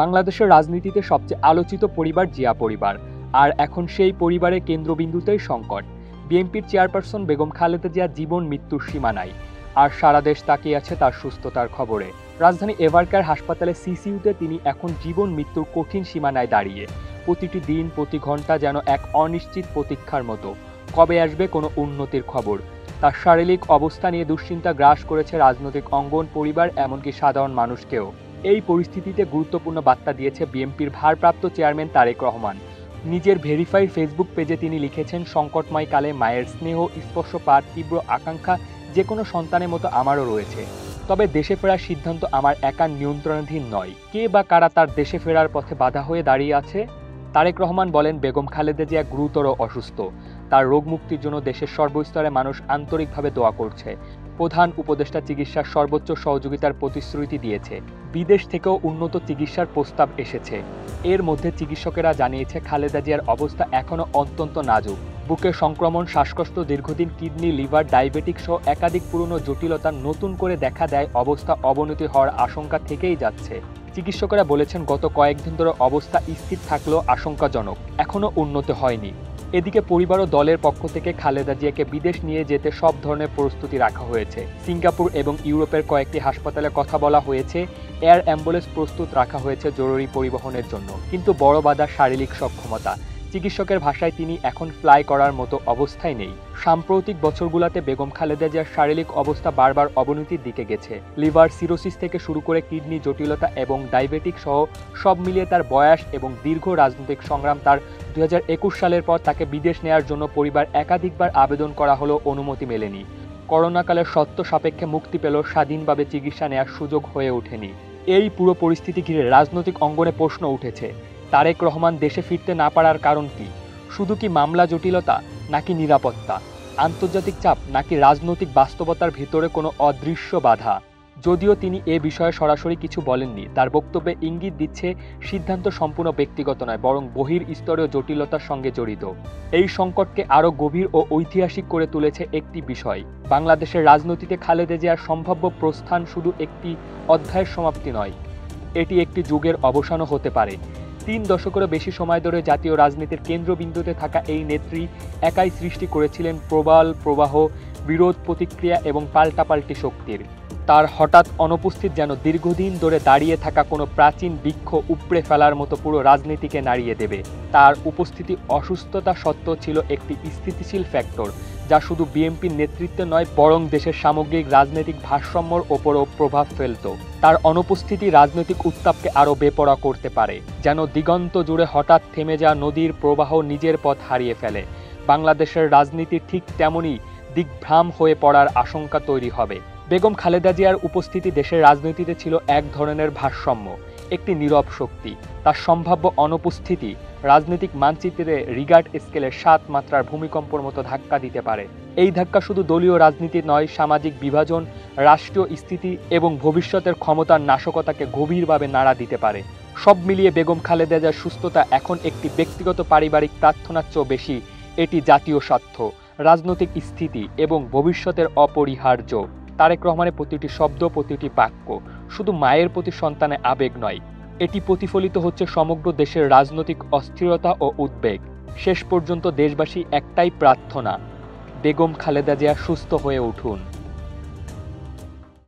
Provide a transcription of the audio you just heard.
বাংলাদেশের রাজনীতিতে সবচেয়ে আলোচিত পরিবার জিয়া পরিবার, আর এখন সেই পরিবারের কেন্দ্রবিন্দুতেই সংকট। বিএনপির চেয়ারপারসন বেগম খালেদা জিয়া জীবন মৃত্যুর সীমানায়, আর সারা দেশ তাকিয়ে আছে তার সুস্থতার খবরে। রাজধানী এভারকেয়ার হাসপাতালে সিসিইউতে তিনি এখন জীবন মৃত্যুর কঠিন সীমানায় দাঁড়িয়ে। প্রতিটি দিন, প্রতি ঘন্টা যেন এক অনিশ্চিত প্রতীক্ষার মতো। কবে আসবে কোনো উন্নতির খবর? তার শারীরিক অবস্থা নিয়ে দুশ্চিন্তা গ্রাস করেছে রাজনৈতিক অঙ্গন, পরিবার, এমনকি সাধারণ মানুষকেও। এই পরিস্থিতিতে গুরুত্বপূর্ণ বার্তা দিয়েছে বিএনপির ভারপ্রাপ্ত চেয়ারম্যান তারেক রহমান। নিজের ভেরিফাইড ফেসবুক পেজে তিনি লিখেছেন, সংকটময় কালে মায়ের স্নেহ, স্পর্শ পাওয়ার তীব্র আকাঙ্ক্ষা যে কোনো সন্তানের মতো আমারও রয়েছে। তবে দেশে ফেরার সিদ্ধান্ত আমার একার নিয়ন্ত্রণাধীন নয়। কে বা কারা তার দেশে ফেরার পথে বাধা হয়ে দাঁড়িয়ে আছে? তারেক রহমান বলেন, বেগম খালেদা জিয়া গুরুতর অসুস্থ। তার রোগ মুক্তির জন্য দেশের সর্বস্তরে মানুষ আন্তরিকভাবে দোয়া করছে। প্রধান উপদেষ্টা চিকিৎসার সর্বোচ্চ সহযোগিতার প্রতিশ্রুতি দিয়েছে। বিদেশ থেকেও উন্নত চিকিৎসার প্রস্তাব এসেছে। এর মধ্যে চিকিৎসকেরা জানিয়েছে, খালেদা জিয়ার অবস্থা এখনও অত্যন্ত নাজুক। বুকে সংক্রমণ, শ্বাসকষ্ট, দীর্ঘদিন কিডনি, লিভার, ডায়াবেটিক সহ একাধিক পুরনো জটিলতা নতুন করে দেখা দেয় অবস্থা অবনতি হওয়ার আশঙ্কা থেকেই যাচ্ছে। চিকিৎসকেরা বলেছেন, গত কয়েকদিন ধরে অবস্থা স্থির থাকলেও আশঙ্কাজনক, এখনও উন্নতি হয়নি। এদিকে পরিবার ও দলের পক্ষ থেকে খালেদা জিয়াকে বিদেশ নিয়ে যেতে সব ধরনের প্রস্তুতি রাখা হয়েছে। সিঙ্গাপুর এবং ইউরোপের কয়েকটি হাসপাতালে কথা বলা হয়েছে। এয়ার অ্যাম্বুলেন্স প্রস্তুত রাখা হয়েছে জরুরি পরিবহনের জন্য। কিন্তু বড় বাধা শারীরিক সক্ষমতা। চিকিৎসকের ভাষায় তিনি এখন ফ্লাই করার মতো অবস্থায় নেই। সাম্প্রতিক বছরগুলোতে বেগম খালেদা জিয়ার শারীরিক অবস্থা বারবার অবনতির দিকে গেছে। লিভার সিরোসিস থেকে শুরু করে কিডনি জটিলতা এবং ডায়াবেটিক সহ সব মিলিয়ে তার বয়স এবং দীর্ঘ রাজনৈতিক সংগ্রাম, তার 2021 সালের পর তাকে বিদেশ নেয়ার জন্য পরিবার একাধিকবার আবেদন করা হলেও অনুমতি মেলেনি। করোনাকালে শর্ত সাপেক্ষে মুক্তি পেলেও স্বাধীনভাবে চিকিৎসা নেওয়ার সুযোগ হয়ে ওঠেনি। এই পুরো পরিস্থিতি ঘিরে রাজনৈতিক অঙ্গনে প্রশ্ন উঠেছে, তারেক রহমান দেশে ফিরতে না পারার কারণ কি? শুধু কি মামলা জটিলতা, নাকি নিরাপত্তা, আন্তর্জাতিক চাপ, নাকি রাজনৈতিক বাস্তবতার ভিতরে কোনো অদৃশ্য বাধা? যদিও তিনি এ বিষয়ে সরাসরি কিছু বলেননি, তার বক্তব্যে ইঙ্গিত দিচ্ছে সিদ্ধান্ত সম্পূর্ণ ব্যক্তিগত নয়, বরং বহির্স্তরীয় জটিলতার সঙ্গে জড়িত। এই সংকটকে আরও গভীর ও ঐতিহাসিক করে তুলেছে একটি বিষয়, বাংলাদেশের রাজনীতিতে খালেদা জিয়ার সম্ভাব্য প্রস্থান শুধু একটি অধ্যায়ের সমাপ্তি নয়, এটি একটি যুগের অবসানও হতে পারে। 3 দশকেরও বেশি সময় ধরে জাতীয় রাজনীতির কেন্দ্রবিন্দুতে থাকা এই নেত্রী একাই সৃষ্টি করেছিলেন প্রবল প্রবাহ, বিরোধ, প্রতিক্রিয়া এবং পাল্টাপাল্টি শক্তির। তার হঠাৎ অনুপস্থিত যেন দীর্ঘদিন ধরে দাঁড়িয়ে থাকা কোনো প্রাচীন বৃক্ষ উপড়ে ফেলার মতো পুরো রাজনীতিকে নাড়িয়ে দেবে। তার উপস্থিতি অসুস্থতা সত্ত্বেও ছিল একটি স্থিতিশীল ফ্যাক্টর, যা শুধু বিএনপির নেতৃত্বে নয়, বরং দেশের সামগ্রিক রাজনৈতিক ভারসাম্যর ওপরও প্রভাব ফেলত। তার অনুপস্থিতি রাজনৈতিক উত্তাপকে আরও বেপরোয়া করতে পারে, যেন দিগন্ত জুড়ে হঠাৎ থেমে যাওয়া নদীর প্রবাহ নিজের পথ হারিয়ে ফেলে। বাংলাদেশের রাজনীতি ঠিক তেমনই দিগ্ভ্রাম হয়ে পড়ার আশঙ্কা তৈরি হবে। বেগম খালেদা জিয়ার উপস্থিতি দেশের রাজনীতিতে ছিল এক ধরনের ভারসাম্য, একটি নীরব শক্তি। তার সম্ভাব্য অনুপস্থিতি রাজনৈতিক মানচিত্রে রিগার্ড স্কেলের 7 মাত্রার ভূমিকম্পর মতো ধাক্কা দিতে পারে। এই ধাক্কা শুধু দলীয় রাজনীতি নয়, সামাজিক বিভাজন, রাষ্ট্রীয় স্থিতি এবং ভবিষ্যতের ক্ষমতার নাশকতাকে গভীরভাবে নাড়া দিতে পারে। সব মিলিয়ে বেগম খালেদা জিয়ার সুস্থতা এখন একটি ব্যক্তিগত পারিবারিক প্রার্থনার চেয়েও বেশি, এটি জাতীয় স্বার্থ, রাজনৈতিক স্থিতি এবং ভবিষ্যতের অপরিহার্য। তারেক রহমানের প্রতিটি শব্দ, প্রতিটি বাক্য শুধু মায়ের প্রতি সন্তানের আবেগ নয়, এটি প্রতিফলিত হচ্ছে সমগ্র দেশের রাজনৈতিক অস্থিরতা ও উদ্বেগ। শেষ পর্যন্ত দেশবাসী একটাই প্রার্থনা, বেগম খালেদা জিয়া সুস্থ হয়ে উঠুন।